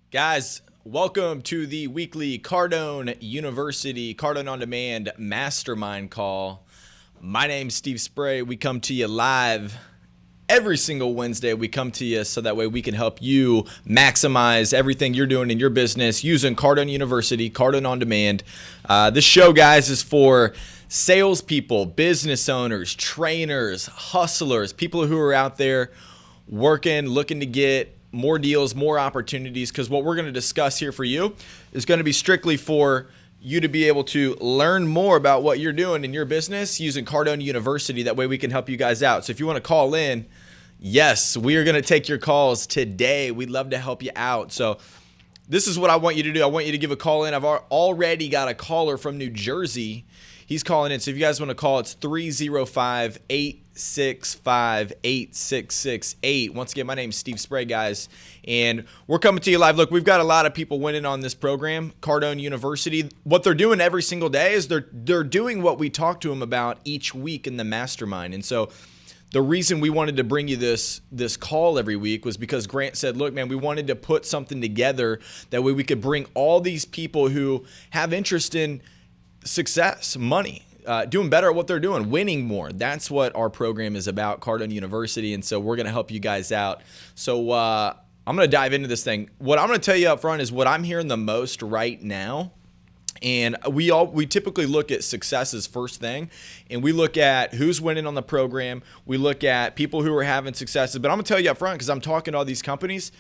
Guys, welcome to the weekly Cardone University Cardone On Demand Mastermind call. My name's Steve Spray. We come to you live every single Wednesday. We come to you so that way we can help you maximize everything you're doing in your business using Cardone University, Cardone On Demand. This show, guys, is for salespeople, business owners, trainers, hustlers, people who are out there working, looking to get more deals, more opportunities, because what we're going to discuss here for you is going to be strictly for you to be able to learn more about what you're doing in your business using Cardone University. That way we can help you guys out. So if you want to call in, yes, we are going to take your calls today. We'd love to help you out. So this is what I want you to do. I want you to give a call in. I've already got a caller from New Jersey. He's calling in. So if you guys want to call, it's 305-865-8668. Once again, my name's Steve Spray, guys, and we're coming to you live. Look, we've got a lot of people winning on this program, Cardone University. What they're doing every single day is they're doing what we talk to them about each week in the mastermind. And so the reason we wanted to bring you this call every week was because Grant said, look, man, we wanted to put something together that way we could bring all these people who have interest in success, money, doing better at what they're doing, winning more. That's what our program is about, Cardone University. And so we're going to help you guys out. So I'm going to dive into this thing. What I'm going to tell you up front is what I'm hearing the most right now. And we typically look at successes first thing, and we look at who's winning on the program. We look at people who are having successes. But I'm going to tell you up front, because I'm talking to all these companies,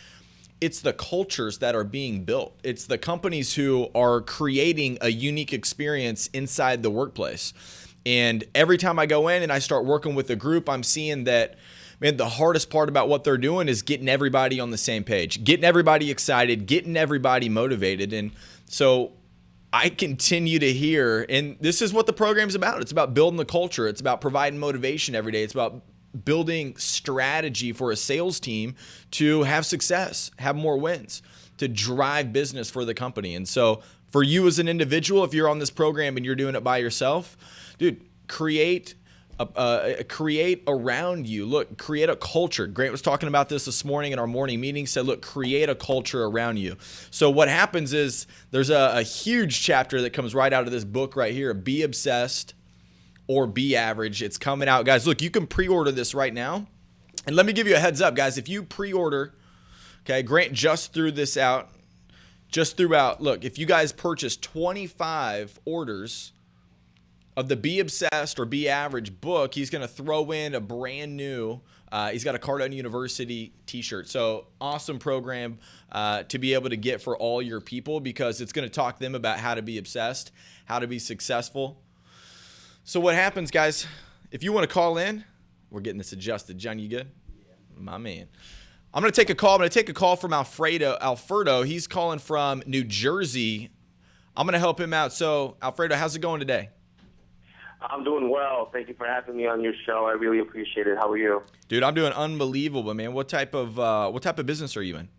it's the cultures that are being built. It's the companies who are creating a unique experience inside the workplace. And every time I go in and I start working with a group, I'm seeing that, man, the hardest part about what they're doing is getting everybody on the same page, getting everybody excited, getting everybody motivated. And so I continue to hear, and this is what the program's about. It's about building the culture. It's about providing motivation every day. It's about building strategy for a sales team to have success, have more wins, to drive business for the company. And so for you as an individual, if you're on this program and you're doing it by yourself, dude, create around you. Look, create a culture. Grant was talking about this morning in our morning meeting, said, look, create a culture around you. So what happens is there's a huge chapter that comes right out of this book right here, Be Obsessed or Be Average. It's coming out. Guys, look, you can pre-order this right now. And let me give you a heads up, guys. If you pre-order, okay, Grant just threw out, look, if you guys purchase 25 orders of the Be Obsessed or Be Average book, he's going to throw in a brand new, he's got a Cardone University t-shirt. So awesome program to be able to get for all your people, because it's going to talk to them about how to be obsessed, how to be successful. So what happens, guys, if you want to call in, we're getting this adjusted. John, you good? Yeah. My man. I'm going to take a call. I'm going to take a call from Alfredo. He's calling from New Jersey. I'm going to help him out. So, Alfredo, how's it going today? I'm doing well. Thank you for having me on your show. I really appreciate it. How are you? Dude, I'm doing unbelievable, man. What type of business are you in?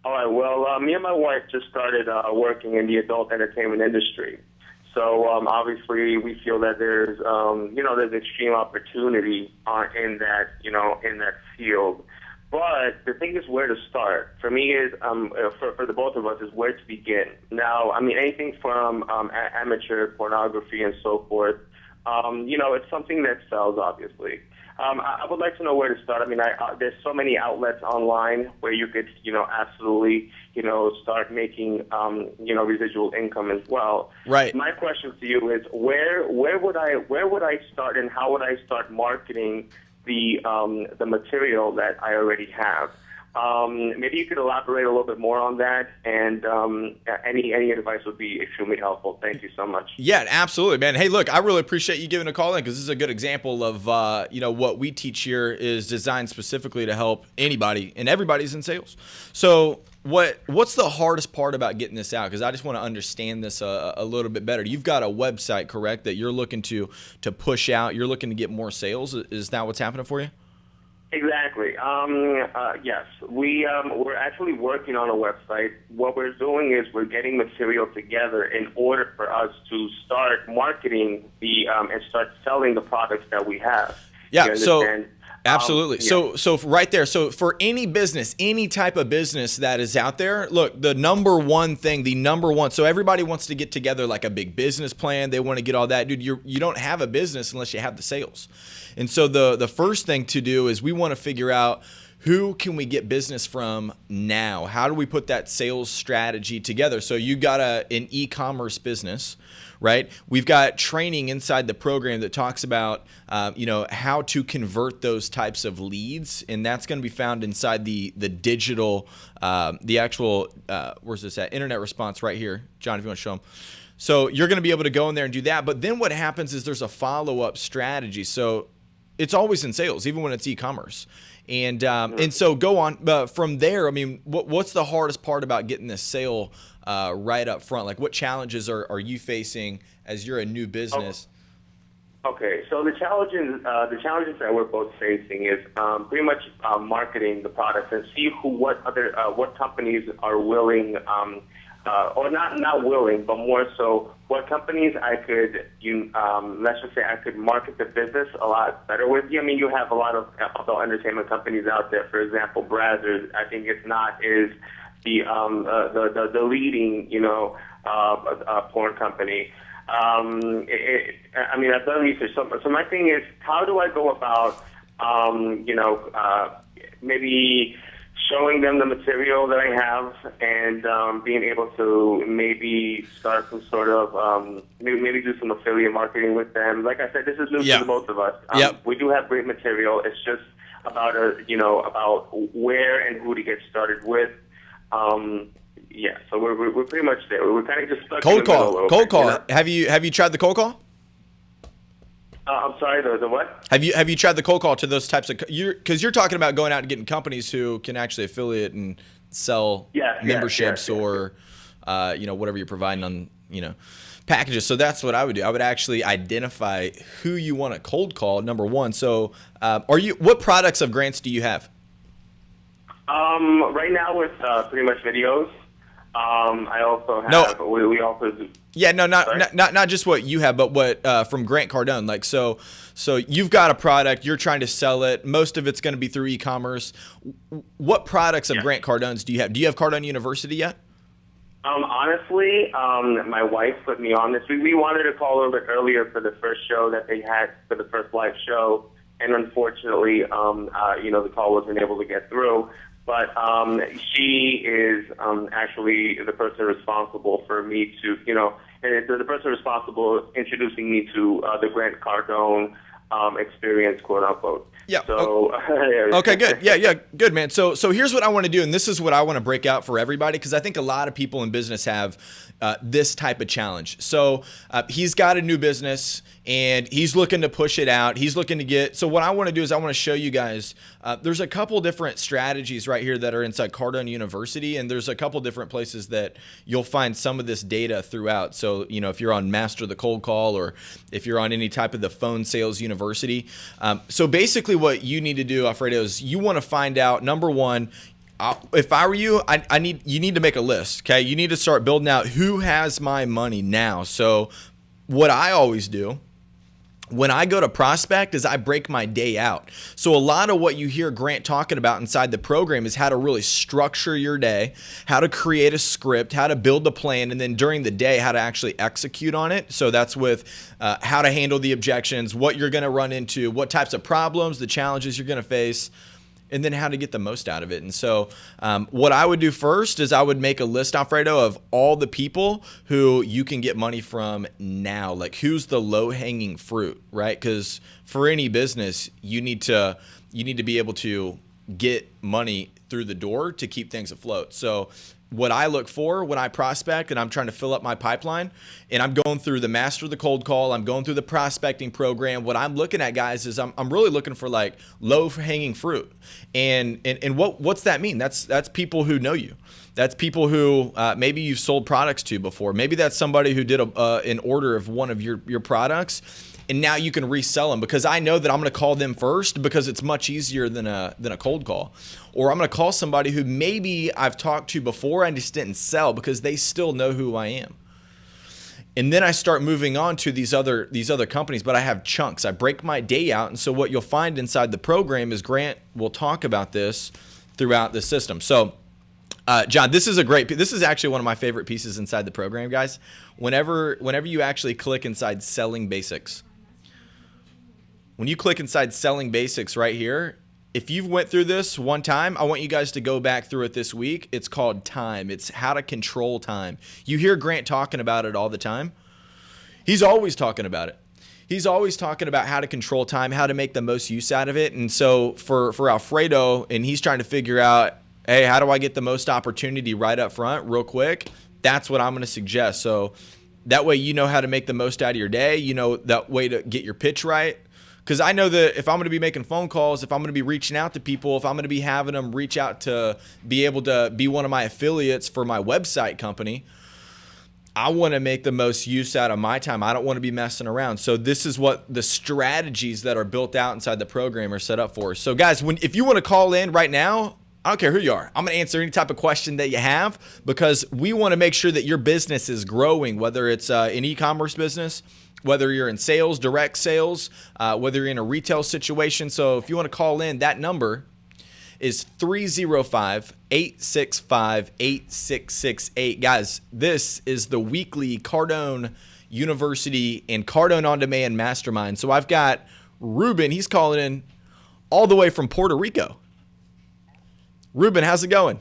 All right. Well, me and my wife just started working in the adult entertainment industry. So obviously, we feel that there's extreme opportunity in that field. But the thing is where to start. For me is for the both of us is where to begin. Now, I mean, anything from amateur pornography and so forth. It's something that sells, obviously. I would like to know where to start. I mean, there's so many outlets online where you could, absolutely, start making, residual income as well. Right. My question to you is, where would I start, and how would I start marketing the material that I already have? Maybe you could elaborate a little bit more on that, and any advice would be extremely helpful. Thank you so much. Yeah, absolutely, man. Hey, look, I really appreciate you giving a call in, because this is a good example of what we teach here is designed specifically to help anybody, and everybody's in sales. So what's the hardest part about getting this out? Because I just want to understand this a little bit better. You've got a website, correct, that you're looking to push out. You're looking to get more sales. Is that what's happening for you? Exactly. Yes, we're actually working on a website. What we're doing is we're getting material together in order for us to start marketing and start selling the products that we have. Yeah. So Absolutely. Yeah. So right there. So for any business, any type of business that is out there, look, the number one thing, so everybody wants to get together like a big business plan. They want to get all that. Dude, you don't have a business unless you have the sales. And so the first thing to do is we want to figure out, who can we get business from now? How do we put that sales strategy together? So you got an e-commerce business, right? We've got training inside the program that talks about, how to convert those types of leads, and that's going to be found inside the digital, the actual, where's this at? Internet response right here. John, if you want to show them. So you're going to be able to go in there and do that. But then what happens is there's a follow-up strategy. So it's always in sales, even when it's e-commerce. And so go on. But from there, I mean, what's the hardest part about getting this sale right up front? Like, what challenges are you facing as you're a new business? Okay, so the challenges that we're both facing is pretty much marketing the products and see what companies are willing, or not willing, but more so what companies I could, let's just say I could market the business a lot better with. I mean, you have a lot of adult entertainment companies out there. For example, Brazzers, I think it's not is the leading, porn company. I've done research. So my thing is, how do I go about, maybe showing them the material that I have and being able to maybe start some sort of, maybe do some affiliate marketing with them. Like I said, this is new to the both of us. We do have great material. It's just about, about where and who to get started with. So we're pretty much there. We're kind of just stuck in the middle. Cold call. Have you tried the cold call? I'm sorry, the what? Have you tried the cold call to those types of, because you're talking about going out and getting companies who can actually affiliate and sell memberships or whatever you're providing on packages. So that's what I would do. I would actually identify who you want to cold call, number one. So what products of Grants do you have? Right now it's pretty much videos. I also have we also do. Yeah, no, not just what you have, but what from Grant Cardone. Like so you've got a product, you're trying to sell it. Most of it's going to be through e-commerce. What products of Grant Cardone's do you have? Do you have Cardone University yet? Honestly, my wife put me on this. We wanted to call a little bit earlier for the first show that they had, for the first live show, and unfortunately, the call wasn't able to get through. But she is actually the person responsible for me to, the person responsible introducing me to the Grant Cardone experience, quote unquote. Yeah. So, okay, good. Yeah, good, man. So here's what I want to do, and this is what I want to break out for everybody, because I think a lot of people in business have this type of challenge. So he's got a new business, and he's looking to push it out. He's looking to get. So what I want to do is I want to show you guys. There's a couple different strategies right here that are inside Cardone University, and there's a couple different places that you'll find some of this data throughout. So if you're on Master the Cold Call, or if you're on any type of the Phone Sales University. So basically, what you need to do, Alfredo, is you want to find out, number one, if I were you, you need to make a list. Okay, you need to start building out who has my money now. So what I always do when I go to prospect is I break my day out. So a lot of what you hear Grant talking about inside the program is how to really structure your day, how to create a script, how to build a plan, and then during the day, how to actually execute on it. So that's with how to handle the objections, what you're going to run into, what types of problems, the challenges you're going to face, and then how to get the most out of it. And so what I would do first is I would make a list, Alfredo, of all the people who you can get money from now. Like, who's the low-hanging fruit, right? Because for any business, you need to be able to get money through the door to keep things afloat. So what I look for when I prospect and I'm trying to fill up my pipeline, and I'm going through the Master the Cold Call, I'm going through the prospecting program, what I'm looking at, guys, is I'm really looking for like low-hanging fruit. And what's that mean? That's people who know you. That's people who maybe you've sold products to before. Maybe that's somebody who did an order of one of your products, and now you can resell them, because I know that I'm going to call them first because it's much easier than a cold call. Or I'm going to call somebody who maybe I've talked to before and just didn't sell because they still know who I am. And then I start moving on to these other companies, but I have chunks. I break my day out. And so what you'll find inside the program is Grant will talk about this throughout the system. So John, this is actually one of my favorite pieces inside the program, guys. Whenever you actually click inside Selling Basics, when you click inside Selling Basics right here, if you've went through this one time, I want you guys to go back through it this week. It's called time. It's how to control time. You hear Grant talking about it all the time. He's always talking about it. He's always talking about how to control time, how to make the most use out of it. And so for Alfredo, and he's trying to figure out, hey, how do I get the most opportunity right up front real quick? That's what I'm going to suggest. So that way you know how to make the most out of your day. You know that way to get your pitch right. Because I know that if I'm going to be making phone calls, if I'm going to be reaching out to people, if I'm going to be having them reach out to be able to be one of my affiliates for my website company, I want to make the most use out of my time. I don't want to be messing around. So this is what the strategies that are built out inside the program are set up for. So guys, if you want to call in right now, I don't care who you are. I'm going to answer any type of question that you have because we want to make sure that your business is growing, whether it's an e-commerce business, whether you're in sales, direct sales, whether you're in a retail situation. So if you want to call in, that number is 305-865-8668. Guys, this is the weekly Cardone University and Cardone On Demand Mastermind. So I've got Ruben. He's calling in all the way from Puerto Rico. Ruben, how's it going?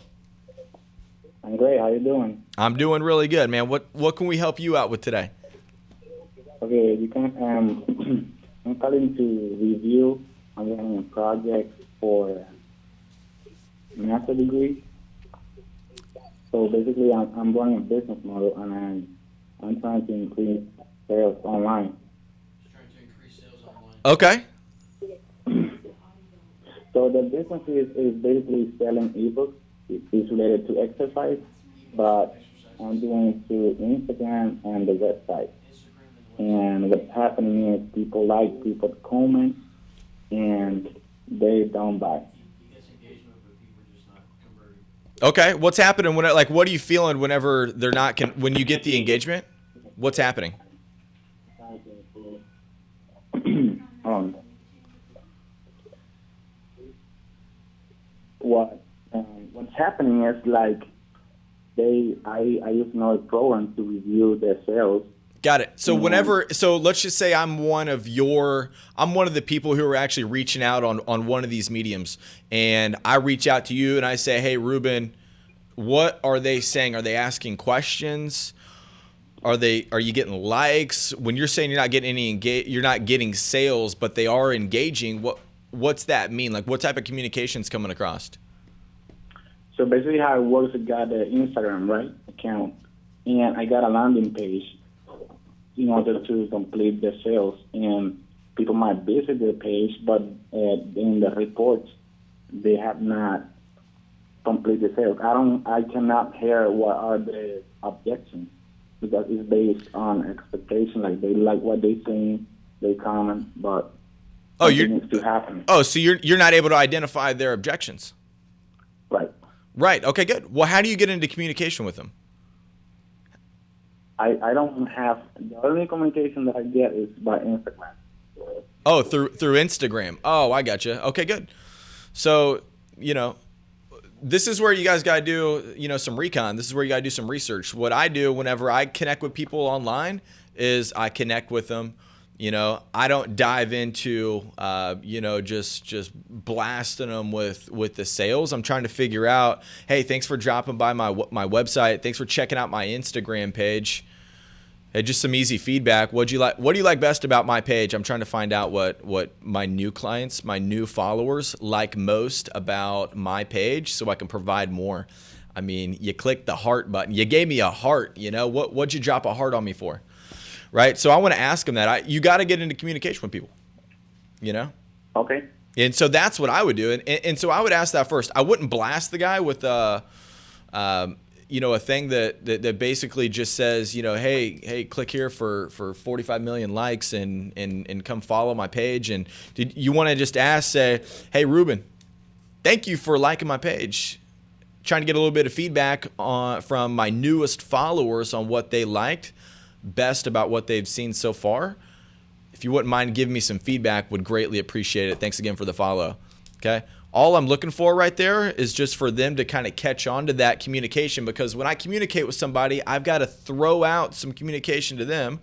I'm great. How you doing? I'm doing really good, man. What can we help you out with today? Okay, you can. I'm calling to review. I'm running a project for master degree. So basically, I'm running a business model, and I'm trying to increase sales online. Okay. So the business is basically selling ebooks. It's related to exercise, but I'm doing it through Instagram and the website. And what's happening is people comment, and they don't buy. Okay, what's happening what are you feeling whenever they're not when you get the engagement? What's happening? What's happening is I use another program to review their sales. Got it. So so let's just say I'm one of the people who are actually reaching out on one of these mediums, and I reach out to you and I say, hey, Ruben, what are they saying? Are they asking questions? Are you getting likes? When you're saying you're not getting you're not getting sales, but they are engaging, what's that mean? Like what type of communication's coming across? So basically how it works, I got an Instagram, right, account, and I got a landing page in order to complete the sales. And people might visit the page, but in the reports, they have not completed the sales. I cannot hear what are the objections because it's based on expectation. Like they like what they saying, they comment, but needs to happen. Oh, so you're not able to identify their objections. Right. Right. Okay, good. Well, how do you get into communication with them? I don't have, the only communication that I get is by Instagram. Oh, through Instagram. Oh, I got you. Okay, good. So, this is where you guys got to do, some recon. This is where you got to do some research. What I do whenever I connect with people online is I connect with them. I don't dive into, just blasting them with the sales. I'm trying to figure out, hey, thanks for dropping by my website. Thanks for checking out my Instagram page. Hey, just some easy feedback. What do you like best about my page? I'm trying to find out what my new clients, my new followers like most about my page so I can provide more. I mean, you click the heart button. You gave me a heart, what'd you drop a heart on me for? Right. So I want to ask them that. You got to get into communication with people, Okay. And so that's what I would do. And so I would ask that first. I wouldn't blast the guy with a thing that basically just says, hey, click here for 45 million likes and come follow my page. And you want to just say, hey, Ruben, thank you for liking my page. Trying to get a little bit of feedback from my newest followers on what they liked. best about what they've seen so far. If you wouldn't mind giving me some feedback, would greatly appreciate it. Thanks again for the follow. Okay. All I'm looking for right there is just for them to kind of catch on to that communication, because when I communicate with somebody, I've got to throw out some communication to them,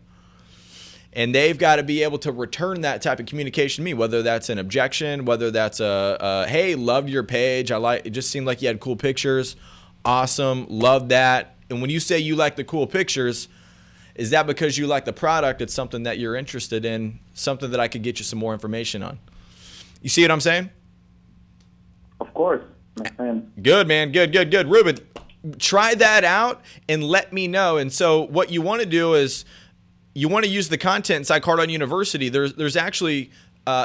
and they've got to be able to return that type of communication to me, whether that's an objection, whether that's hey, loved your page. It just seemed like you had cool pictures. Awesome. Love that. And when you say you like the cool pictures, is that because you like the product? It's something that you're interested in, something that I could get you some more information on. You see what I'm saying? Of course, my friend. Good, man. Good. Ruben, try that out and let me know. And so what you want to do is you want to use the content inside Cardone University. There's actually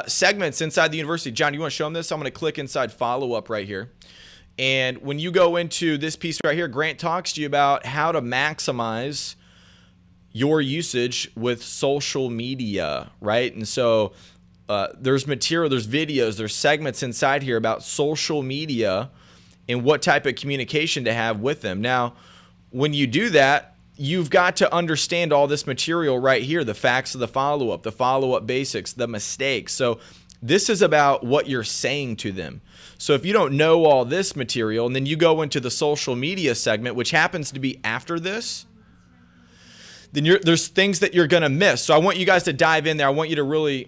segments inside the university. John, you want to show them this? I'm going to click inside follow-up right here. And when you go into this piece right here, Grant talks to you about how to maximize your usage with social media, right? And so there's material, there's videos, there's segments inside here about social media and what type of communication to have with them. Now, when you do that, you've got to understand all this material right here, the facts of the follow-up basics, the mistakes. So this is about what you're saying to them. So if you don't know all this material and then you go into the social media segment, which happens to be after this, then there's things that you're going to miss. So I want you guys to dive in there. I want you to really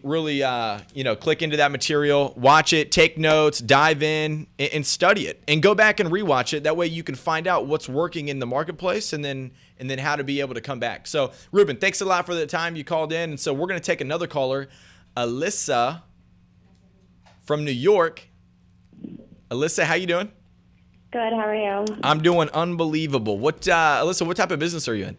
click into that material, watch it, take notes, dive in and study it, and go back and rewatch it. That way you can find out what's working in the marketplace and then how to be able to come back. So Ruben, thanks a lot for the time you called in. And so we're going to take another caller, Alyssa from New York. Alyssa, how you doing? Good. How are you? I'm doing unbelievable. Alyssa, what type of business are you in?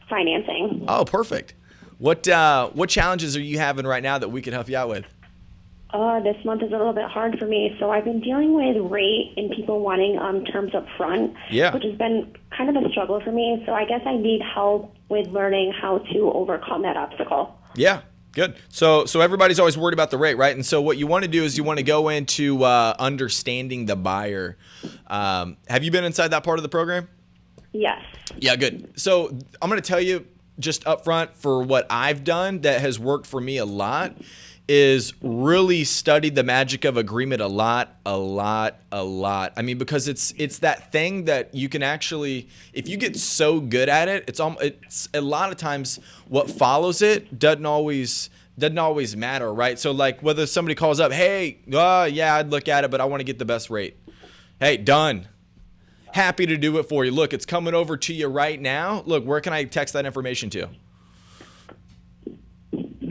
Financing. Oh, perfect. What challenges are you having right now that we can help you out with? This month is a little bit hard for me. So I've been dealing with rate and people wanting terms up front, which has been kind of a struggle for me. So I guess I need help with learning how to overcome that obstacle. Yeah, good. So everybody's always worried about the rate, right? And so what you want to do is you want to go into understanding the buyer. Have you been inside that part of the program? Yes. Yeah, good. So I'm going to tell you just up front, for what I've done that has worked for me a lot is really studied the magic of agreement a lot. I mean, because it's that thing that you can actually, if you get so good at it, it's a lot of times what follows it doesn't always matter, right? So like whether somebody calls up, hey, yeah, I'd look at it, but I want to get the best rate. Hey, done. Happy to do it for you. Look, it's coming over to you right now. Look, where can I text that information to?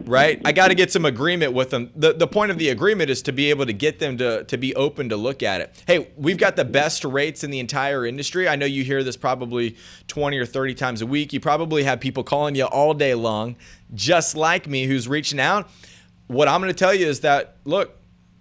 Right? I got to get some agreement with them. The point of the agreement is to be able to get them to be open to look at it. Hey, we've got the best rates in the entire industry. I know you hear this probably 20 or 30 times a week. You probably have people calling you all day long, just like me, who's reaching out. What I'm going to tell you is that, look,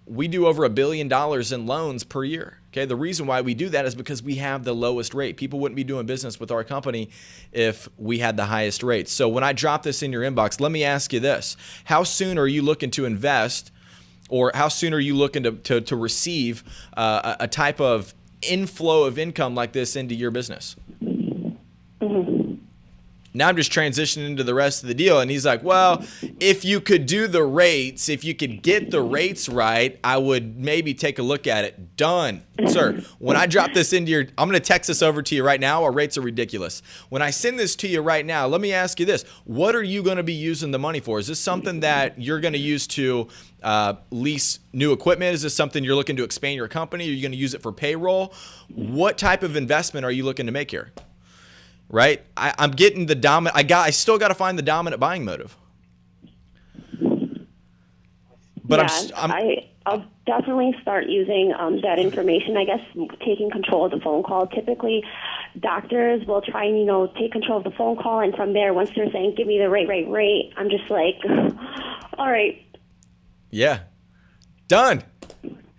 we do over $1 billion in loans per year. Okay, the reason why we do that is because we have the lowest rate. People wouldn't be doing business with our company if we had the highest rates. So when I drop this in your inbox, let me ask you this. How soon are you looking to invest, or how soon are you looking to receive a type of inflow of income like this into your business? Mm-hmm. Now I'm just transitioning into the rest of the deal. And he's like, well, if you could do the rates, if you could get the rates right, I would maybe take a look at it. Done. Sir, when I drop this into I'm going to text this over to you right now. Our rates are ridiculous. When I send this to you right now, let me ask you this. What are you going to be using the money for? Is this something that you're going to use to lease new equipment? Is this something you're looking to expand your company? Are you going to use it for payroll? What type of investment are you looking to make here? Right? I'm getting the dominant. I still got to find the dominant buying motive. But yeah, I'll definitely start using that information. I guess taking control of the phone call. Typically, doctors will try and take control of the phone call, and from there, once they're saying, "Give me the rate," I'm just like, "All right." Yeah, done.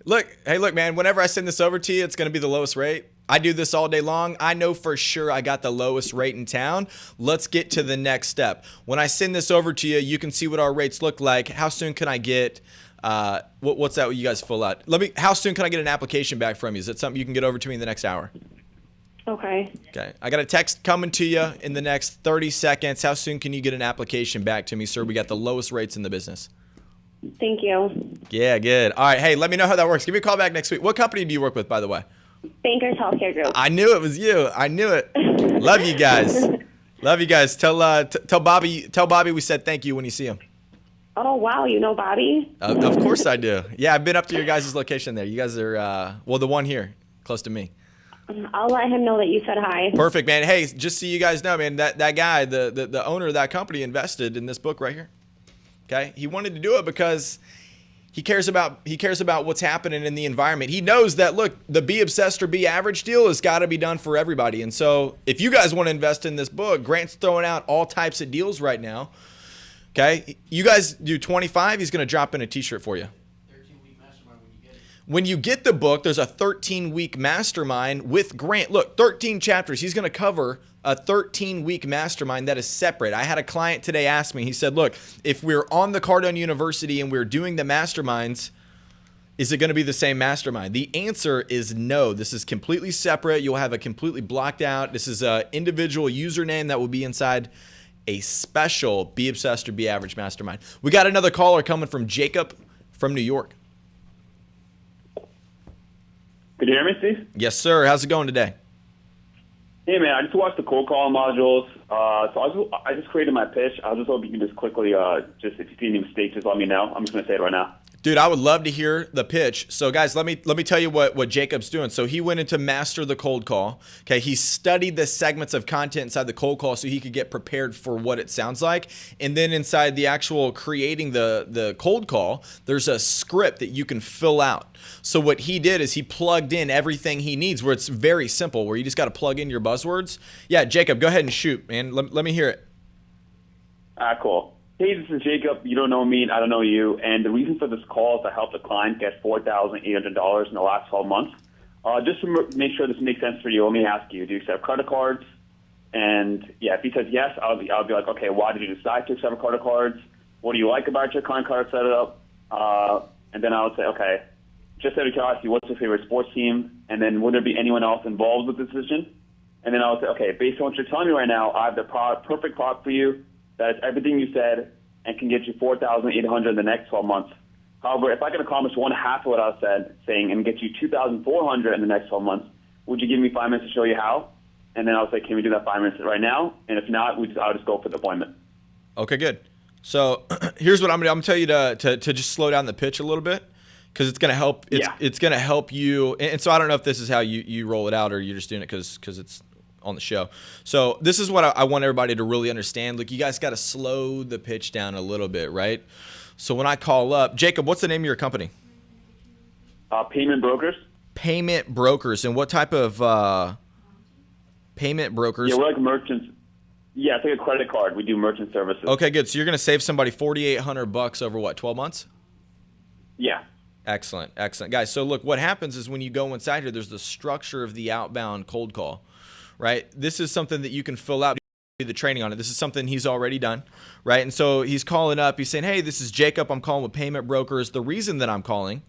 Look, man. Whenever I send this over to you, it's going to be the lowest rate. I do this all day long. I know for sure I got the lowest rate in town. Let's get to the next step. When I send this over to you, you can see what our rates look like. How soon can I get, what's that you guys fill out? How soon can I get an application back from you? Is it something you can get over to me in the next hour? Okay. Okay. I got a text coming to you in the next 30 seconds. How soon can you get an application back to me, sir? We got the lowest rates in the business. Thank you. Yeah, good. All right. Hey, let me know how that works. Give me a call back next week. What company do you work with, by the way? Bankers Healthcare Group. I knew it was you. I knew it. Love you guys. Love you guys. Tell Bobby we said thank you when you see him. Oh, wow. You know Bobby? Of course I do. Yeah, I've been up to your guys' location there. You guys are, the one here, close to me. I'll let him know that you said hi. Perfect, man. Hey, just so you guys know, man, that guy, the owner of that company invested in this book right here. Okay? He wanted to do it because he cares about what's happening in the environment. He knows that, look, the be obsessed or be average deal has got to be done for everybody. And so if you guys want to invest in this book, Grant's throwing out all types of deals right now. Okay? You guys do 25, he's going to drop in a t-shirt for you. When you get the book, there's a 13-week mastermind with Grant. Look, 13 chapters. He's going to cover a 13-week mastermind that is separate. I had a client today ask me, he said, look, if we're on the Cardone University and we're doing the masterminds, is it going to be the same mastermind? The answer is no. This is completely separate. You'll have a completely blocked out. This is an individual username that will be inside a special Be Obsessed or Be Average mastermind. We got another caller coming from Jacob from New York. Can you hear me, Steve? Yes, sir. How's it going today? Hey, man, I just watched the cold call modules. So I just created my pitch. I was just hoping you can just quickly, just if you see any mistakes, just let me know. I'm just going to say it right now. Dude, I would love to hear the pitch. So, guys, let me tell you what Jacob's doing. So he went into master the cold call. Okay, he studied the segments of content inside the cold call so he could get prepared for what it sounds like. And then inside the actual creating the cold call, there's a script that you can fill out. So what he did is he plugged in everything he needs, where it's very simple, where you just got to plug in your buzzwords. Yeah, Jacob, go ahead and shoot, man. Let me hear it. Cool. Hey, this is Jacob. You don't know me, and I don't know you. And the reason for this call is to help the client get $4,800 in the last 12 months. Just to make sure this makes sense for you, let me ask you, do you accept credit cards? And, yeah, if he says yes, I'll be like, okay, why did you decide to accept credit cards? What do you like about your current card setup? And then I would say, okay, just out of curiosity, what's your favorite sports team? And then would there be anyone else involved with the decision? And then I would say, okay, based on what you're telling me right now, I have the perfect product for you. That is everything you said and can get you $4,800 in the next 12 months. However, if I can accomplish one half of what I was saying and get you $2,400 in the next 12 months, would you give me 5 minutes to show you how? And then I would say, can we do that 5 minutes right now? And if not, I'll just go for the appointment. Okay, good. So here's what I'm going to tell you to just slow down the pitch a little bit, because it's going to help. It's going to help you. And so I don't know if this is how you roll it out, or you're just doing it because it's on the show. So this is what I want everybody to really understand. Look, you guys got to slow the pitch down a little bit, right? So when I call up, Jacob, what's the name of your company? Payment brokers. Payment brokers. And what type of payment brokers? Yeah, we're like merchants. Yeah, it's like a credit card. We do merchant services. Okay, good. So you're going to save somebody $4,800 over what, 12 months? Yeah. Excellent. Guys, so look, what happens is when you go inside here, there's the structure of the outbound cold call. Right? This is something that you can fill out, do the training on it. This is something he's already done, right? And so he's calling up. He's saying, hey, this is Jacob. I'm calling with Payment Brokers. The reason that I'm calling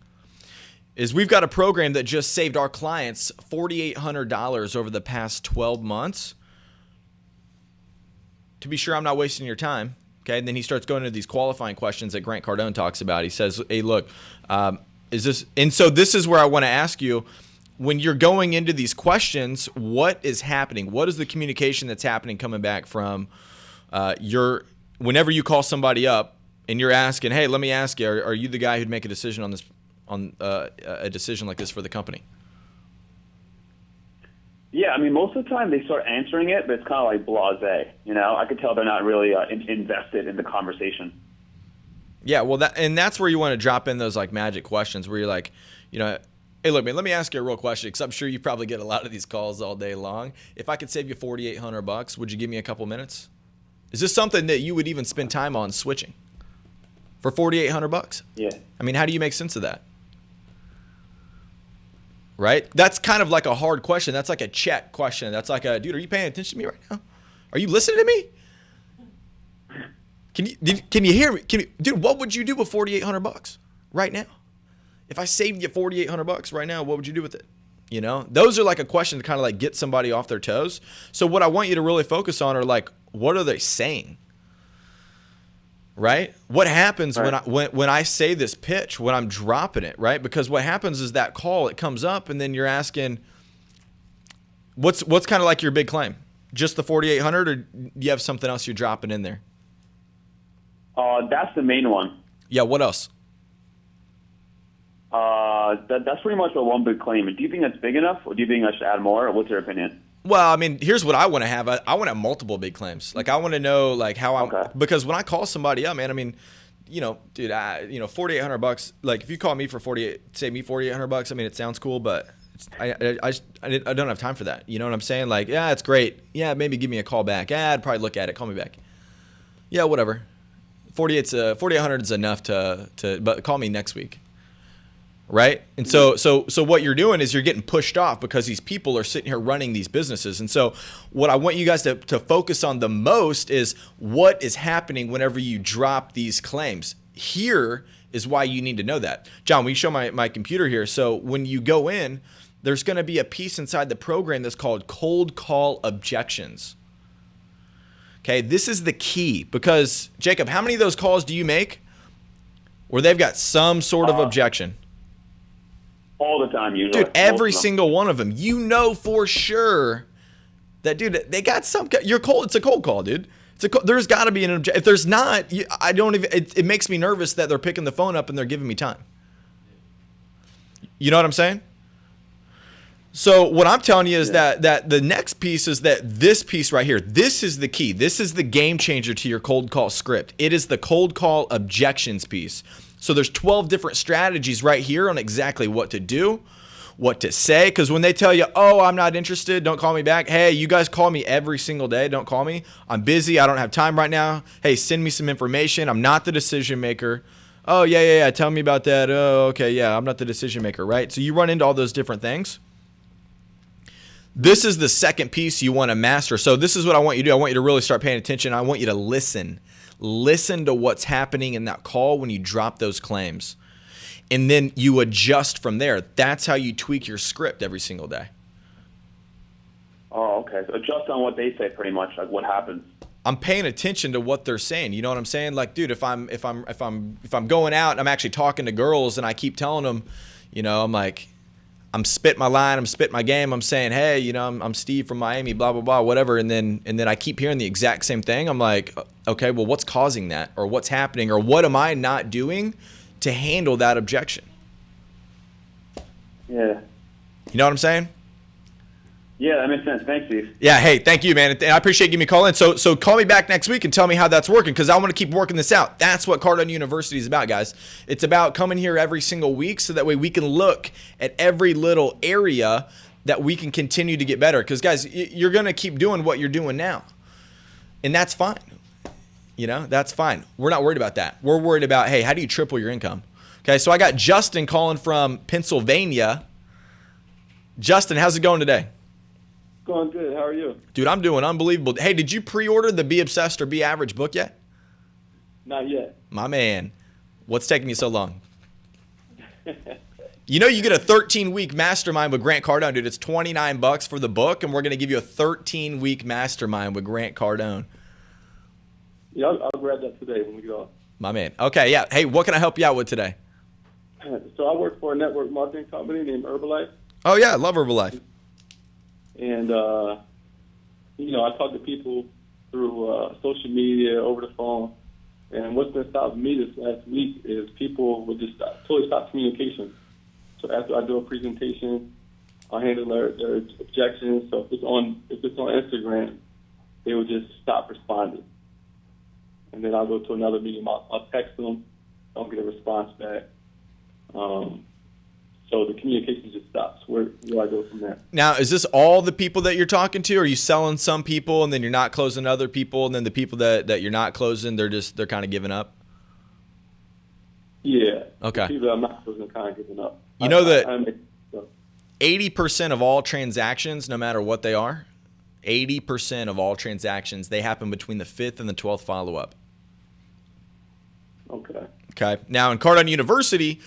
is we've got a program that just saved our clients $4,800 over the past 12 months. To be sure I'm not wasting your time, okay? And then he starts going into these qualifying questions that Grant Cardone talks about. He says, hey, look, is this – and so this is where I want to ask you, when you're going into these questions, what is happening? What is the communication that's happening coming back from whenever you call somebody up and you're asking, hey, let me ask you, are you the guy who'd make a decision on a decision like this for the company? Yeah, I mean, most of the time they start answering it, but it's kind of like blasé. You know, I could tell they're not really invested in the conversation. Yeah, well, that's where you want to drop in those like magic questions where you're like, you know, hey, look, man, let me ask you a real question, because I'm sure you probably get a lot of these calls all day long. If I could save you $4,800, would you give me a couple minutes? Is this something that you would even spend time on switching for $4,800? Yeah. I mean, how do you make sense of that? Right? That's kind of like a hard question. That's like a check question. That's like a, dude, are you paying attention to me right now? Are you listening to me? Can you hear me? Dude, what would you do with $4,800 right now? If I saved you $4,800 right now, what would you do with it? You know, those are like a question to kind of like get somebody off their toes. So what I want you to really focus on are like, what are they saying? Right? What happens when I say this pitch, when I'm dropping it, right? Because what happens is that call, it comes up and then you're asking, what's kind of like your big claim? Just the 4,800, or do you have something else you're dropping in there? That's the main one. Yeah, what else? That's pretty much the one big claim. Do you think that's big enough, or do you think I should add more? Or what's your opinion? Well, I mean, here's what I want to have. I want to have multiple big claims. Like, I want to know, like, how I'm, because when I call somebody up, man, I mean, you know, dude, $4,800, like, if you call me for $4,800, I mean, it sounds cool, but I don't have time for that. You know what I'm saying? Like, yeah, it's great. Yeah, maybe give me a call back. Yeah, I'd probably look at it. Call me back. Yeah, whatever. 4,800 is enough but call me next week. Right? And so what you're doing is you're getting pushed off because these people are sitting here running these businesses. And so what I want you guys to focus on the most is what is happening whenever you drop these claims. Here is why you need to know that. John, will you show my computer here? So when you go in, there's going to be a piece inside the program that's called cold call objections. Okay, this is the key because, Jacob, how many of those calls do you make where they've got some sort of objection? All the time, usually. Dude, every single one of them. You know for sure that, dude, they got some. You're cold. It's a cold call, dude. There's got to be an objection. If there's not, I don't even. It makes me nervous that they're picking the phone up and they're giving me time. You know what I'm saying? So what I'm telling you is that the next piece is that this piece right here. This is the key. This is the game changer to your cold call script. It is the cold call objections piece. So there's 12 different strategies right here on exactly what to do, what to say. Because when they tell you, oh, I'm not interested, don't call me back. Hey, you guys call me every single day. Don't call me. I'm busy. I don't have time right now. Hey, send me some information. I'm not the decision maker. Oh, yeah. Tell me about that. Oh, okay. Yeah, I'm not the decision maker, right? So you run into all those different things. This is the second piece you want to master. So this is what I want you to do. I want you to really start paying attention. I want you to listen. Listen to what's happening in that call when you drop those claims. And then you adjust from there. That's how you tweak your script every single day. Oh, okay. So adjust on what they say pretty much, like what happens. I'm paying attention to what they're saying. You know what I'm saying? Like, dude, if I'm going out and I'm actually talking to girls and I keep telling them, you know, I'm like, I'm spitting my line, I'm spitting my game, I'm saying, hey, you know, I'm Steve from Miami, blah, blah, blah, whatever. And then I keep hearing the exact same thing. I'm like, okay, well, what's causing that? Or what's happening? Or what am I not doing to handle that objection? Yeah. You know what I'm saying? Yeah, that makes sense. Thanks, Steve. Yeah, hey, thank you, man. And I appreciate you giving me a call in. So call me back next week and tell me how that's working because I want to keep working this out. That's what Cardone University is about, guys. It's about coming here every single week so that way we can look at every little area that we can continue to get better. Because, guys, you're going to keep doing what you're doing now. And that's fine. You know, that's fine. We're not worried about that. We're worried about, hey, how do you triple your income? Okay, so I got Justin calling from Pennsylvania. Justin, how's it going today? Going good. How are you? Dude, I'm doing unbelievable. Hey, did you pre-order the Be Obsessed or Be Average book yet? Not yet. My man, what's taking you so long? You know you get a 13-week mastermind with Grant Cardone, dude. It's $29 for the book, and we're going to give you a 13-week mastermind with Grant Cardone. Yeah, I'll grab that today when we get off. My man. Okay, yeah. Hey, what can I help you out with today? So I work for a network marketing company named Herbalife. Oh, yeah. I love Herbalife. And, you know, I talk to people through social media, over the phone. And what's been stopping me this last week is people would just totally stop communication. So after I do a presentation, I'll handle their objections. So if it's on Instagram, they would just stop responding. And then I'll go to another medium. I'll text them. Don't get a response back. So the communication just stops. Where do I go from there? Now, is this all the people that you're talking to? Or are you selling some people and then you're not closing other people, and then the people that you're not closing, they're kind of giving up? Yeah. Okay. The people that I'm not closing, kind of giving up. You know that 80% of all transactions, no matter what they are, 80% of all transactions, they happen between the 5th and the 12th follow-up. Okay. Okay. Now, in Cardone University,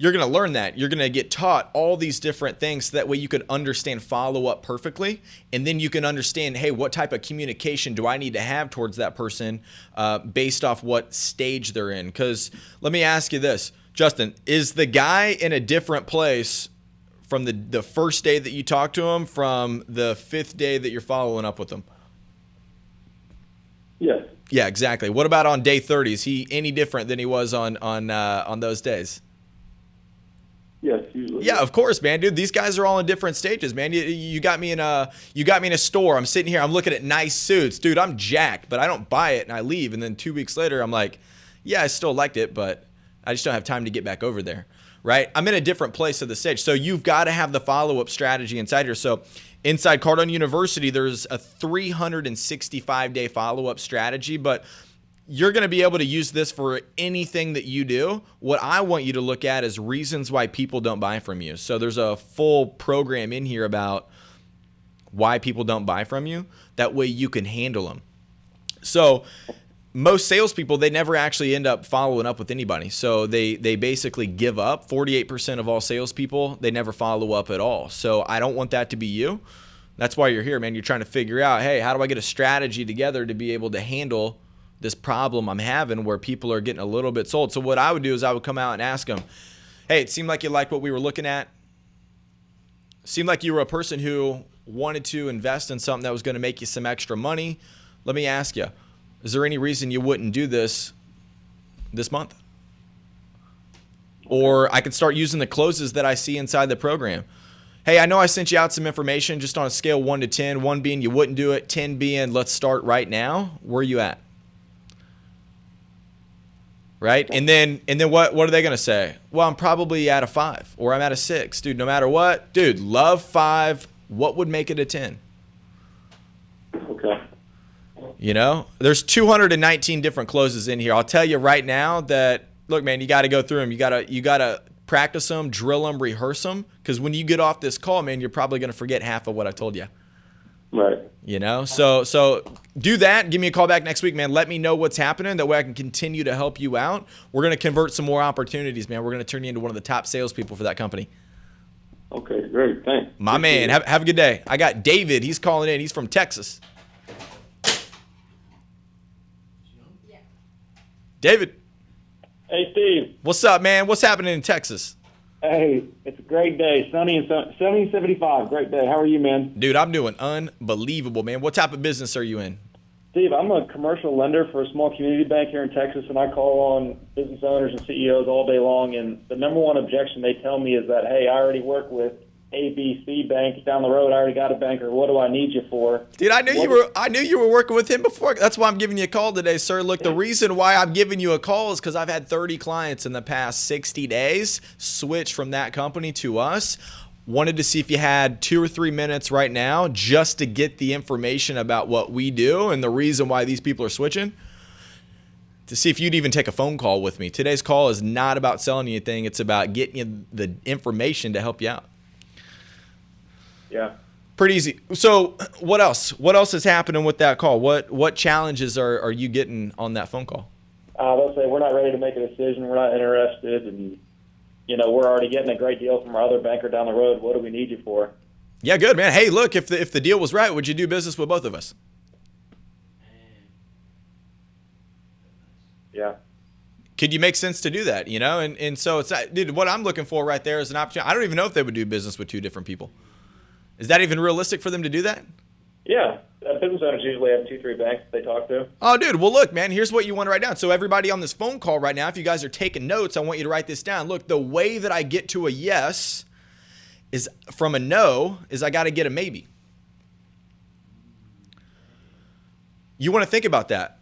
you're going to learn that. You're going to get taught all these different things so that way you can understand follow-up perfectly. And then you can understand, hey, what type of communication do I need to have towards that person based off what stage they're in? Because let me ask you this, Justin, is the guy in a different place from the first day that you talk to him from the 5th day that you're following up with him? Yes. Yeah, exactly. What about on day 30? Is he any different than he was on those days? Yes. Usually. Yeah, of course, man, dude. These guys are all in different stages, man. You got me in a store. I'm sitting here. I'm looking at nice suits, dude. I'm jacked, but I don't buy it and I leave. And then 2 weeks later, I'm like, yeah, I still liked it, but I just don't have time to get back over there, right? I'm in a different place of the stage. So you've got to have the follow-up strategy inside here. So inside Cardone University, there's a 365-day follow-up strategy, but you're going to be able to use this for anything that you do. What I want you to look at is reasons why people don't buy from you. So there's a full program in here about why people don't buy from you. That way you can handle them. So most salespeople, they never actually end up following up with anybody. So they basically give up. 48% of all salespeople, they never follow up at all. So I don't want that to be you. That's why you're here, man. You're trying to figure out, hey, how do I get a strategy together to be able to handle this problem I'm having where people are getting a little bit sold. So what I would do is I would come out and ask them, hey, it seemed like you liked what we were looking at. Seemed like you were a person who wanted to invest in something that was going to make you some extra money. Let me ask you, is there any reason you wouldn't do this month? Or I could start using the closes that I see inside the program. Hey, I know I sent you out some information just on a scale 1 to 10, 1 being you wouldn't do it, 10 being let's start right now. Where are you at? Right? And then what are they going to say? Well, I'm probably at a 5 or I'm at a 6. Dude, no matter what, dude, love 5. What would make it a 10? Okay. You know, there's 219 different closes in here. I'll tell you right now that, look, man, you got to go through them. You got to practice them, drill them, rehearse them. Because when you get off this call, man, you're probably going to forget half of what I told you. Right. You know, so do that. Give me a call back next week, man. Let me know what's happening. That way I can continue to help you out. We're going to convert some more opportunities, man. We're going to turn you into one of the top salespeople for that company. Okay, great. Thanks. My man, have a good day. I got David. He's calling in. He's from Texas. David. Hey, Steve. What's up, man? What's happening in Texas? Hey, it's a great day. Sunny and 75. Great day. How are you, man? Dude, I'm doing unbelievable, man. What type of business are you in? Steve, I'm a commercial lender for a small community bank here in Texas, and I call on business owners and CEOs all day long, and the number one objection they tell me is that, hey, I already work with ABC Bank down the road. I already got a banker. What do I need you for? Dude, I knew you were working with him before. That's why I'm giving you a call today, sir. Look, the reason why I'm giving you a call is because I've had 30 clients in the past 60 days switch from that company to us. Wanted to see if you had 2 or 3 minutes right now just to get the information about what we do and the reason why these people are switching. To see if you'd even take a phone call with me. Today's call is not about selling you anything. It's about getting you the information to help you out. Yeah. Pretty easy. So what else? What else is happening with that call? What challenges are you getting on that phone call? They'll say, we're not ready to make a decision. We're not interested. And, we're already getting a great deal from our other banker down the road. What do we need you for? Yeah, good, man. Hey, look, if the deal was right, would you do business with both of us? Yeah. Could you make sense to do that, And so it's, dude, what I'm looking for right there is an opportunity. I don't even know if they would do business with 2 different people. Is that even realistic for them to do that? Yeah. Business owners usually have 2-3 banks they talk to. Oh, dude. Well, look, man, here's what you want to write down. So everybody on this phone call right now, if you guys are taking notes, I want you to write this down. Look, the way that I get to a yes is from a no is I got to get a maybe. You want to think about that.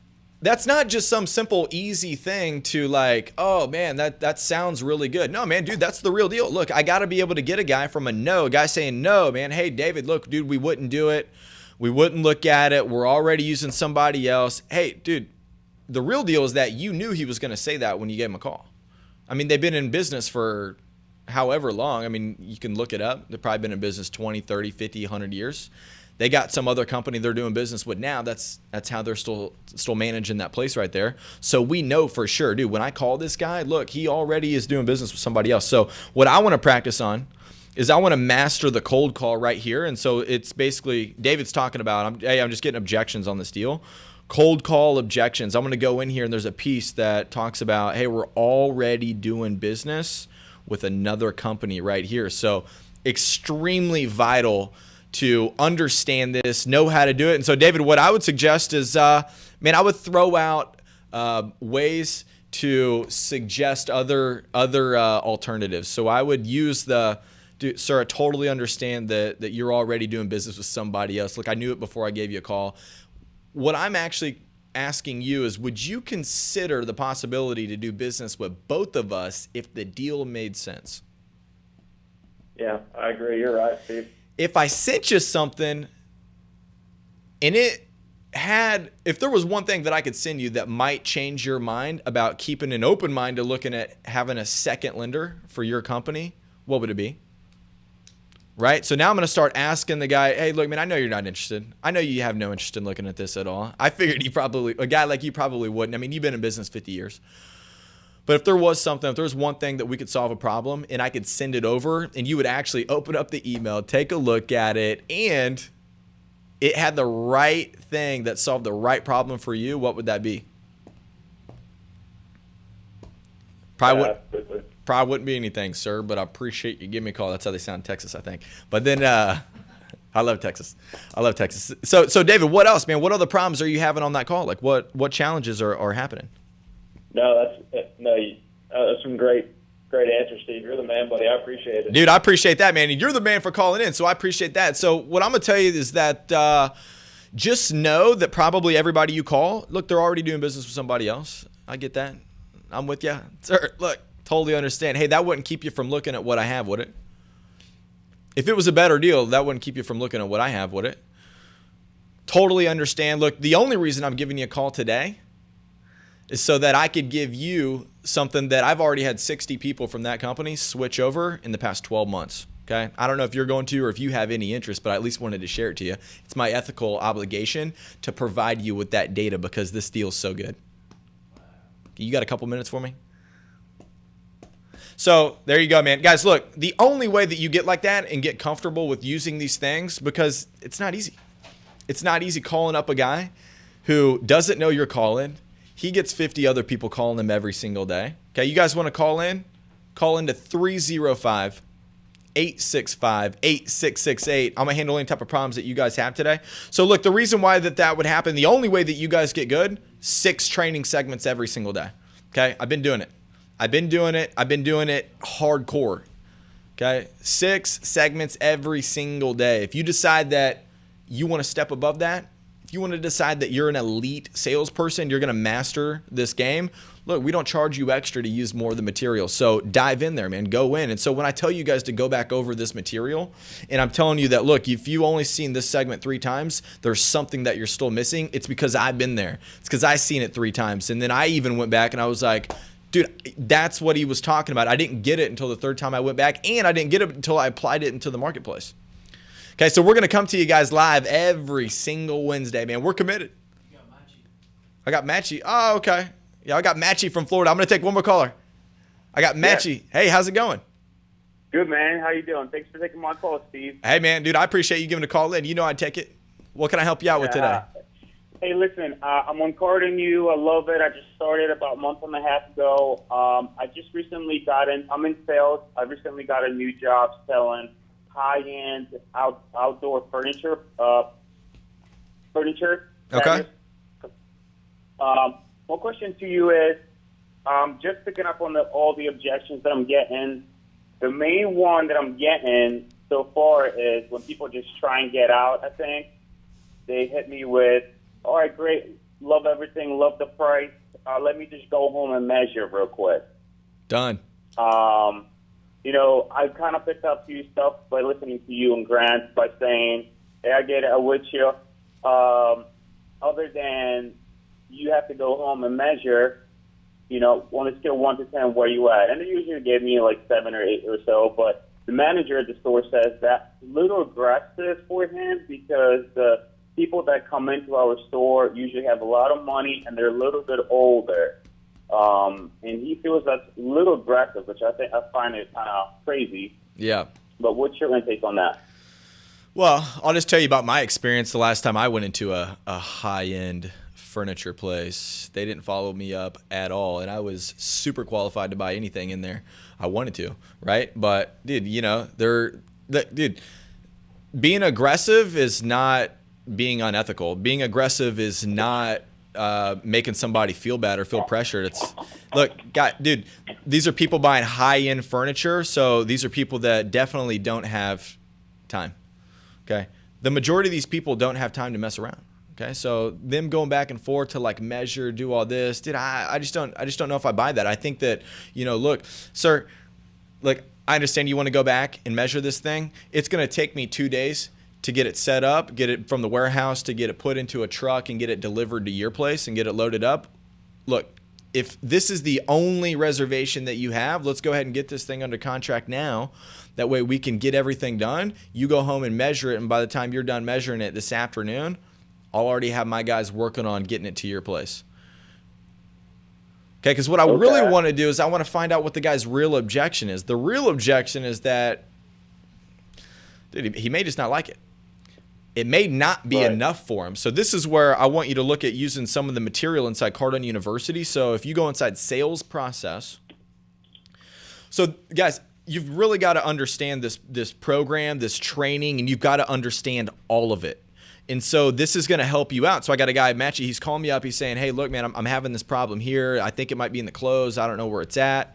That's not just some simple, easy thing to like, oh, man, that sounds really good. No, man, dude, that's the real deal. Look, I got to be able to get a guy from a no, a guy saying, no, man, hey, David, look, dude, we wouldn't do it. We wouldn't look at it. We're already using somebody else. Hey, dude, the real deal is that you knew he was going to say that when you gave him a call. I mean, they've been in business for however long. I mean, you can look it up. They've probably been in business 20, 30, 50, 100 years. They got some other company they're doing business with now. That's how they're still managing that place right there. So we know for sure, dude, when I call this guy, look, he already is doing business with somebody else. So what I want to practice on is I want to master the cold call right here. And so it's basically, David's talking about, I'm just getting objections on this deal. Cold call objections. I'm going to go in here and there's a piece that talks about, hey, we're already doing business with another company right here. So extremely vital to understand this, know how to do it. And so, David, what I would suggest is, I would throw out ways to suggest other alternatives. So I would use sir, I totally understand that you're already doing business with somebody else. Look, I knew it before I gave you a call. What I'm actually asking you is, would you consider the possibility to do business with both of us if the deal made sense? Yeah, I agree. You're right, Steve. If I sent you something and if there was one thing that I could send you that might change your mind about keeping an open mind to looking at having a second lender for your company, what would it be? Right? So now I'm going to start asking the guy, hey, look, man, I know you're not interested. I know you have no interest in looking at this at all. I figured a guy like you probably wouldn't. I mean, you've been in business 50 years. But if there was one thing that we could solve a problem and I could send it over and you would actually open up the email, take a look at it, and it had the right thing that solved the right problem for you, what would that be? Probably wouldn't be anything, sir, but I appreciate you giving me a call. That's how they sound in Texas, I think. But then I love Texas. So David, what else, man? What other problems are you having on that call? Like what challenges are happening? No, that's some great answers, Steve. You're the man, buddy. I appreciate it. Dude, I appreciate that, man. And you're the man for calling in, so I appreciate that. So what I'm going to tell you is that just know that probably everybody you call, look, they're already doing business with somebody else. I get that. I'm with you. Sir, look, totally understand. Hey, that wouldn't keep you from looking at what I have, would it? If it was a better deal, that wouldn't keep you from looking at what I have, would it? Totally understand. Look, the only reason I'm giving you a call today is so that I could give you something that I've already had 60 people from that company switch over in the past 12 months. Okay. I don't know if you're going to or if you have any interest, but I at least wanted to share it to you. It's my ethical obligation to provide you with that data because this deal's so good. You got a couple minutes for me? So there you go, man. Guys, look, the only way that you get like that and get comfortable with using these things, because it's not easy. It's not easy calling up a guy who doesn't know you're calling. He gets 50 other people calling him every single day. Okay, you guys want to call in? Call into 305-865-8668. I'm going to handle any type of problems that you guys have today. So look, the reason why that would happen, the only way that you guys get good, 6 training segments every single day. Okay, I've been doing it hardcore. Okay, 6 segments every single day. If you decide that you want to step above that, if you want to decide that you're an elite salesperson, you're going to master this game, look, we don't charge you extra to use more of the material. So dive in there, man. Go in. And so when I tell you guys to go back over this material, and I'm telling you that, look, if you only seen this segment 3 times, there's something that you're still missing. It's because I've been there. It's because I've seen it 3 times. And then I even went back and I was like, dude, that's what he was talking about. I didn't get it until the 3rd time I went back, and I didn't get it until I applied it into the marketplace. Okay, so we're going to come to you guys live every single Wednesday, man. We're committed. I got Matchy. Oh, okay. Yeah, I got Matchy from Florida. I'm going to take one more caller. I got Matchy. Yeah. Hey, how's it going? Good, man. How you doing? Thanks for taking my call, Steve. Hey, man, dude, I appreciate you giving a call in. You know I'd take it. What can I help you out with today? Hey, listen, I'm on Cardone U. I love it. I just started about a month and a half ago. I just recently I'm in sales. I recently got a new job selling high-end outdoor furniture. Okay. My question to you is, just picking up on all the objections that I'm getting, the main one that I'm getting so far is when people just try and get out, I think. They hit me with, all right, great, love everything, love the price. Let me just go home and measure real quick. Done. I kind of picked up a few stuff by listening to you and Grant by saying, hey, I get it, I'm with you. Other than you have to go home and measure, on a scale 1 to 10, where you at? And they usually gave me like 7 or 8 or so, but the manager at the store says that's a little aggressive for him because the people that come into our store usually have a lot of money and they're a little bit older. And he feels that's a little aggressive, which I find it kind of crazy. Yeah. But what's your intake on that? Well, I'll just tell you about my experience the last time I went into a high-end furniture place. They didn't follow me up at all, and I was super qualified to buy anything in there I wanted to, right? But, dude, you know, being aggressive is not being unethical. Being aggressive is not making somebody feel bad or feel pressured. Look, dude, these are people buying high-end furniture, so these are people that definitely don't have time. Okay, the majority of these people don't have time to mess around. Okay, so them going back and forth to like measure, do all this, dude, I just don't know if I buy that. I think that, you know, look, sir, look, I understand you want to go back and measure this thing. It's going to take me 2 days to get it set up, get it from the warehouse, to get it put into a truck and get it delivered to your place and get it loaded up. Look, if this is the only reservation that you have, let's go ahead and get this thing under contract now. That way we can get everything done. You go home and measure it, and by the time you're done measuring it this afternoon, I'll already have my guys working on getting it to your place. Okay, because what I really want to do is I want to find out what the guy's real objection is. The real objection is that, dude, he may just not like it. It may not be enough for him. So this is where I want you to look at using some of the material inside Cardone University. So if you go inside sales process. So guys, you've really got to understand this program, this training, and you've got to understand all of it. And so this is going to help you out. So I got a guy, Matchy, he's calling me up. He's saying, hey, look, man, I'm having this problem here. I think it might be in the close. I don't know where it's at.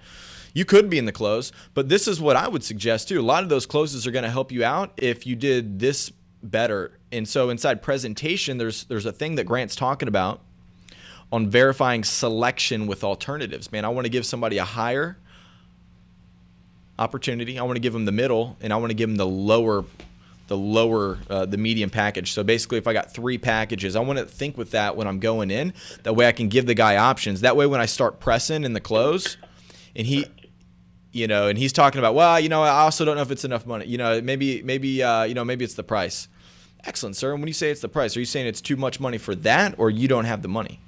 You could be in the close, but this is what I would suggest too. A lot of those closes are going to help you out if you did this better. And so inside presentation, there's a thing that Grant's talking about on verifying selection with alternatives. Man, I want to give somebody a higher opportunity. I want to give them the middle, and I want to give them the medium package. So basically, if I got 3 packages, I want to think with that when I'm going in. That way I can give the guy options. That way when I start pressing in the close, and he's talking about, well, you know, I also don't know if it's enough money. You know, maybe it's the price. Excellent, sir. And when you say it's the price, are you saying it's too much money for that, or you don't have the money?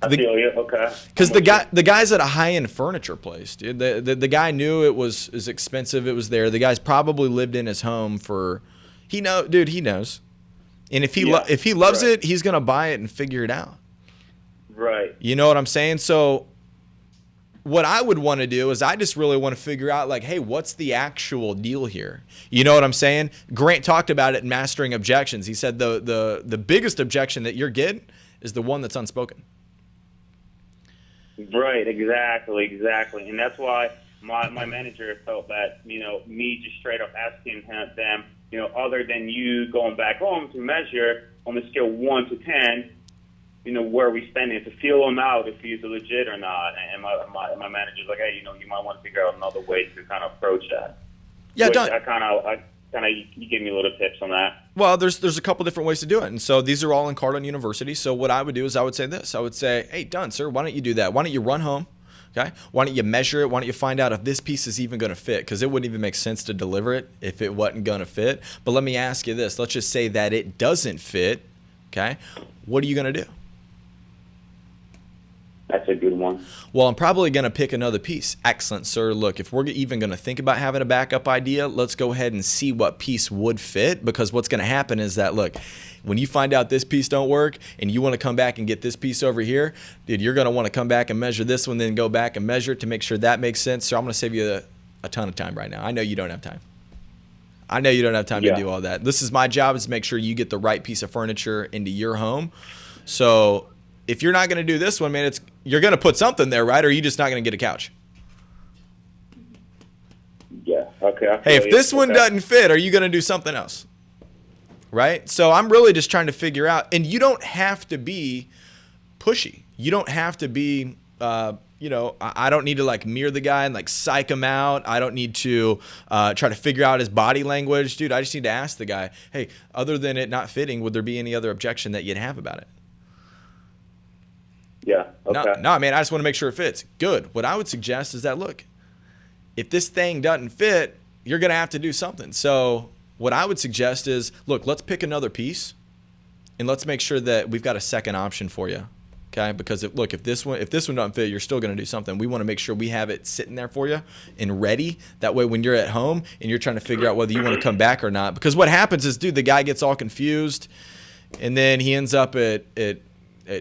I feel you. Okay. Because the guy's at a high-end furniture place, dude. The guy knew it was expensive. It was there. The guy's probably lived in his home he knows. And if he loves it, he's gonna buy it and figure it out. Right. You know what I'm saying? So what I would want to do is I just really want to figure out, like, hey, what's the actual deal here? You know what I'm saying? Grant talked about it in Mastering Objections. He said the biggest objection that you're getting is the one that's unspoken. Right, exactly. And that's why my manager felt that, you know, me just straight up asking them, you know, other than you going back home to measure on the scale 1 to 10, you know, where we standing, to feel him out if he's legit or not. And my manager's like, hey, you know, you might want to figure out another way to kind of approach that. Yeah, you gave me a little tips on that. Well, there's a couple different ways to do it. And so these are all in Cardone University. So what I would do is I would say this. I would say, hey, done, sir, why don't you do that? Why don't you run home? Okay? Why don't you measure it? Why don't you find out if this piece is even going to fit? Because it wouldn't even make sense to deliver it if it wasn't going to fit. But let me ask you this. Let's just say that it doesn't fit. Okay? What are you going to do? That's a good one. Well, I'm probably going to pick another piece. Excellent, sir. Look, if we're even going to think about having a backup idea, let's go ahead and see what piece would fit, because what's going to happen is that, look, when you find out this piece don't work and you want to come back and get this piece over here, dude, you're going to want to come back and measure this one, then go back and measure it to make sure that makes sense. So I'm going to save you a ton of time right now. I know you don't have time. To do all that. This is my job, is to make sure you get the right piece of furniture into your home. So if you're not going to do this one, man, you're going to put something there, right? Or are you just not going to get a couch? Yeah. Okay. Hey, if this one doesn't fit, are you going to do something else? Right? So I'm really just trying to figure out, and you don't have to be pushy. You don't have to be, I don't need to like mirror the guy and like psych him out. I don't need to try to figure out his body language. Dude, I just need to ask the guy, hey, other than it not fitting, would there be any other objection that you'd have about it? Yeah. Okay. No, man, I just want to make sure it fits. Good. What I would suggest is that, look, if this thing doesn't fit, you're going to have to do something. So what I would suggest is, look, let's pick another piece and let's make sure that we've got a second option for you. Okay? Because if this one doesn't fit, you're still going to do something. We want to make sure we have it sitting there for you and ready. That way when you're at home and you're trying to figure out whether you want to come back or not. Because what happens is, dude, the guy gets all confused and then he ends up at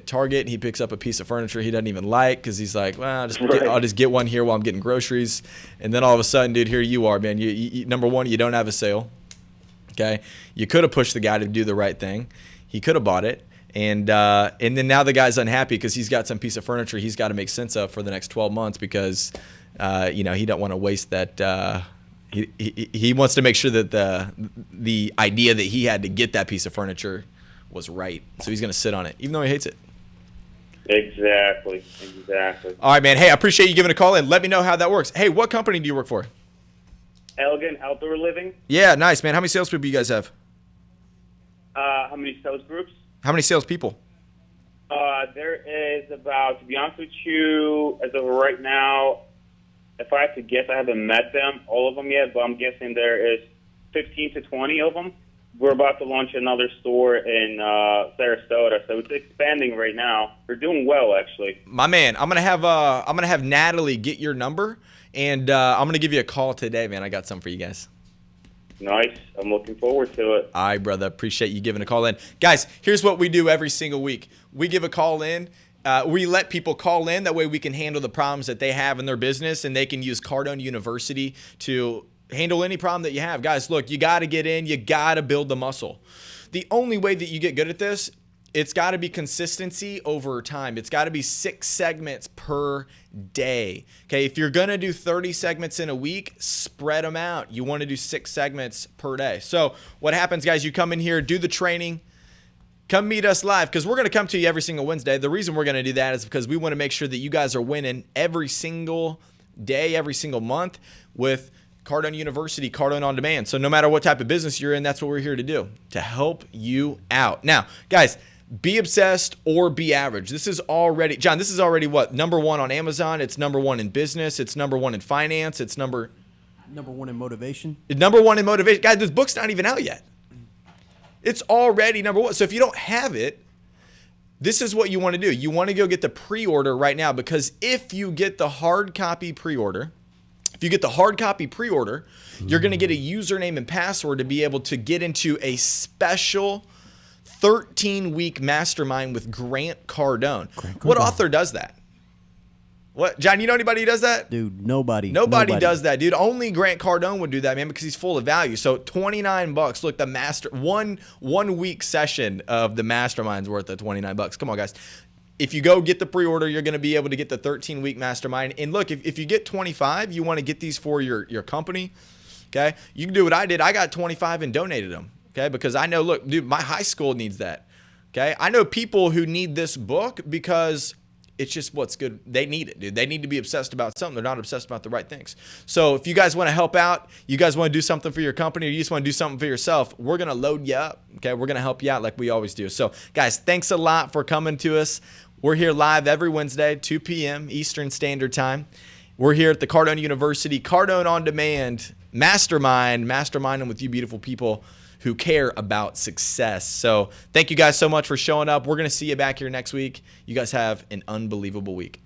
Target and he picks up a piece of furniture he doesn't even like because he's like, well, I'll just get one here while I'm getting groceries. And then all of a sudden, dude, here you are, man. You number one, you don't have a sale. Okay? You could have pushed the guy to do the right thing. He could have bought it. And then now the guy's unhappy because he's got some piece of furniture he's got to make sense of for the next 12 months because, he don't want to waste that. He wants to make sure that the idea that he had to get that piece of furniture was right. So he's going to sit on it, even though he hates it. Exactly. All right, man. Hey, I appreciate you giving a call in. Let me know how that works. Hey, what company do you work for? Elegant Outdoor Living. Yeah, nice, man. How many salespeople you guys have? How many sales groups? How many salespeople? There is about, to be honest with you, as of right now, if I had to guess, I haven't met them, all of them yet, but I'm guessing there is 15 to 20 of them. We're about to launch another store in Sarasota, so it's expanding right now. We're doing well, actually. My man, I'm gonna have Natalie get your number, and I'm gonna give you a call today, man. I got something for you guys. Nice. I'm looking forward to it. All right, brother. Appreciate you giving a call in. Guys, here's what we do every single week. We give a call in. We let people call in. That way we can handle the problems that they have in their business, and they can use Cardone University to handle any problem that you have. Guys, look, you got to get in. You got to build the muscle. The only way that you get good at this, it's got to be consistency over time. It's got to be 6 segments per day. Okay, if you're going to do 30 segments in a week, spread them out. You want to do 6 segments per day. So what happens, guys, you come in here, do the training, come meet us live because we're going to come to you every single Wednesday. The reason we're going to do that is because we want to make sure that you guys are winning every single day, every single month with Cardone University, Cardone On Demand. So no matter what type of business you're in, that's what we're here to do, to help you out. Now, guys, be obsessed or be average. This is already, John, this is already what? Number 1 on Amazon. It's number 1 in business. It's number 1 in finance. It's number 1 in motivation. Number 1 in motivation. Guys, this book's not even out yet. It's already number 1. So if you don't have it, this is what you want to do. You want to go get the pre-order right now because if you get the hard copy pre-order, you're going to get a username and password to be able to get into a special 13-week mastermind with Grant Cardone. What author does that? What, John, you know anybody who does that? Dude, nobody. Nobody does that, dude. Only Grant Cardone would do that, man, because he's full of value. So $29. Look, the one week session of the mastermind's worth of $29. Come on, guys. If you go get the pre-order, you're going to be able to get the 13-week mastermind. And look, if you get 25, you want to get these for your company, okay? You can do what I did. I got 25 and donated them, okay? Because I know, look, dude, my high school needs that, okay? I know people who need this book because it's just what's good. They need it, dude. They need to be obsessed about something. They're not obsessed about the right things. So if you guys want to help out, you guys want to do something for your company, or you just want to do something for yourself, we're going to load you up, okay? We're going to help you out like we always do. So, guys, thanks a lot for coming to us. We're here live every Wednesday, 2 p.m. Eastern Standard Time. We're here at the Cardone University, Cardone On Demand, masterminding with you beautiful people who care about success. So thank you guys so much for showing up. We're going to see you back here next week. You guys have an unbelievable week.